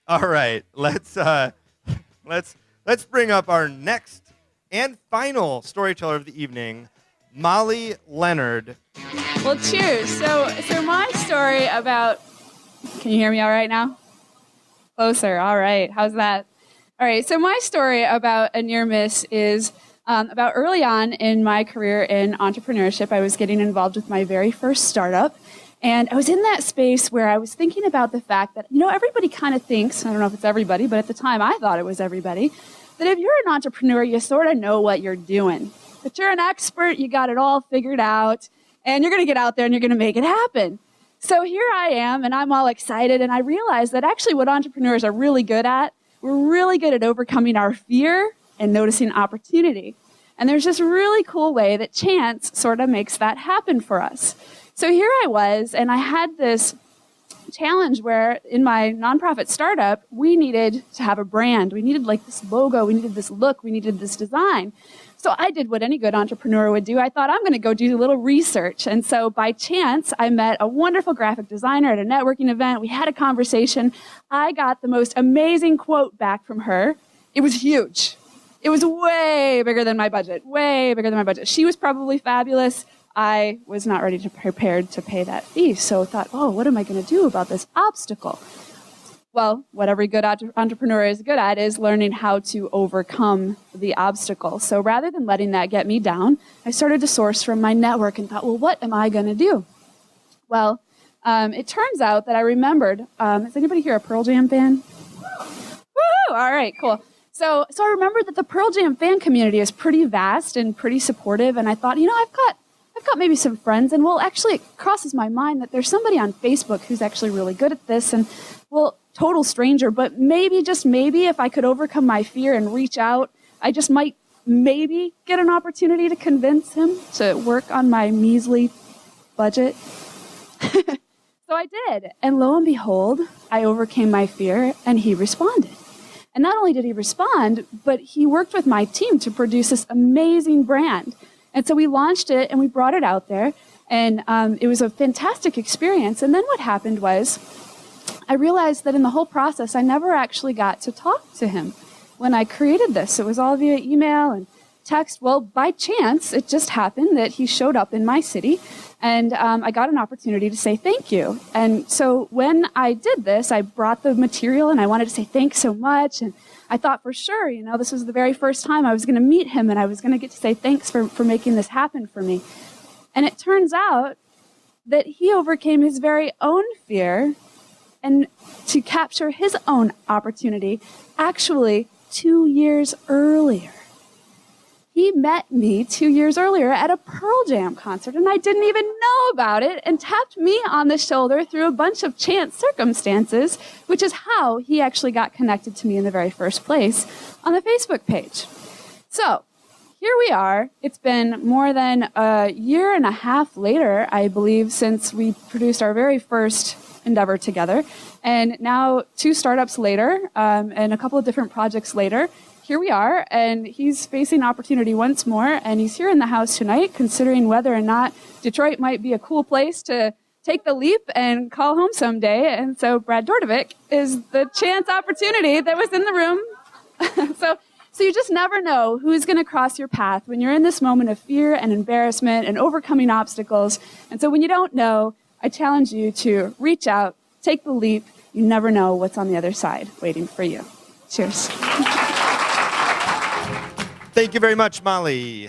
All right, let's bring up our next and final storyteller of the evening, Molly Leonard. Well, cheers. So my story about, can you hear me all right now? Closer. All right. How's that? All right. So my story about a near miss is about early on in my career in entrepreneurship. I was getting involved with my very first startup. And I was in that space where I was thinking about the fact that, everybody kind of thinks, I don't know if it's everybody, but at the time I thought it was everybody, that if you're an entrepreneur, you sort of know what you're doing. That you're an expert, you got it all figured out, and you're going to get out there and you're going to make it happen. So here I am, and I'm all excited, and I realize that actually what entrepreneurs are really good at, we're really good at overcoming our fear and noticing opportunity. And there's this really cool way that chance sort of makes that happen for us. So here I was, and I had this challenge where in my nonprofit startup, we needed to have a brand. We needed like this logo, we needed this look, we needed this design. So I did what any good entrepreneur would do. I thought, I'm going to go do a little research. And so by chance, I met a wonderful graphic designer at a networking event. We had a conversation. I got the most amazing quote back from her. It was huge. It was way bigger than my budget, way bigger than my budget. She was probably fabulous. I was not ready to prepared to pay that fee. So I thought, what am I going to do about this obstacle? Well, what every good entrepreneur is good at is learning how to overcome the obstacle. So rather than letting that get me down, I started to source from my network and thought, what am I going to do? Well, it turns out that I remembered, is anybody here a Pearl Jam fan? Woo! All right, cool. So I remembered that the Pearl Jam fan community is pretty vast and pretty supportive, and I thought, I've got maybe some friends, and actually it crosses my mind that there's somebody on Facebook who's actually really good at this, and total stranger, but maybe, just maybe, if I could overcome my fear and reach out, I just might maybe get an opportunity to convince him to work on my measly budget. So I did, and lo and behold, I overcame my fear, and he responded. And not only did he respond, but he worked with my team to produce this amazing brand. And so we launched it, and we brought it out there, and it was a fantastic experience. And then what happened was, I realized that in the whole process, I never actually got to talk to him when I created this. It was all via email and text. Well, by chance, it just happened that he showed up in my city, and I got an opportunity to say thank you. And so when I did this, I brought the material, and I wanted to say thanks so much. And I thought for sure, this was the very first time I was going to meet him, and I was going to get to say thanks for making this happen for me. And it turns out that he overcame his very own fear and to capture his own opportunity, actually 2 years earlier. He met me 2 years earlier at a Pearl Jam concert, and I didn't even know about it, and tapped me on the shoulder through a bunch of chance circumstances, which is how he actually got connected to me in the very first place on the Facebook page. So here we are. It's been more than a year and a half later, I believe, since we produced our very first endeavor together. And now 2 startups later, and a couple of different projects later, here we are, and he's facing opportunity once more, and he's here in the house tonight considering whether or not Detroit might be a cool place to take the leap and call home someday. And so Brad Dordovic is the chance opportunity that was in the room. So you just never know who's going to cross your path when you're in this moment of fear and embarrassment and overcoming obstacles. And so when you don't know, I challenge you to reach out, take the leap. You never know what's on the other side waiting for you. Cheers. Thank you very much, Molly.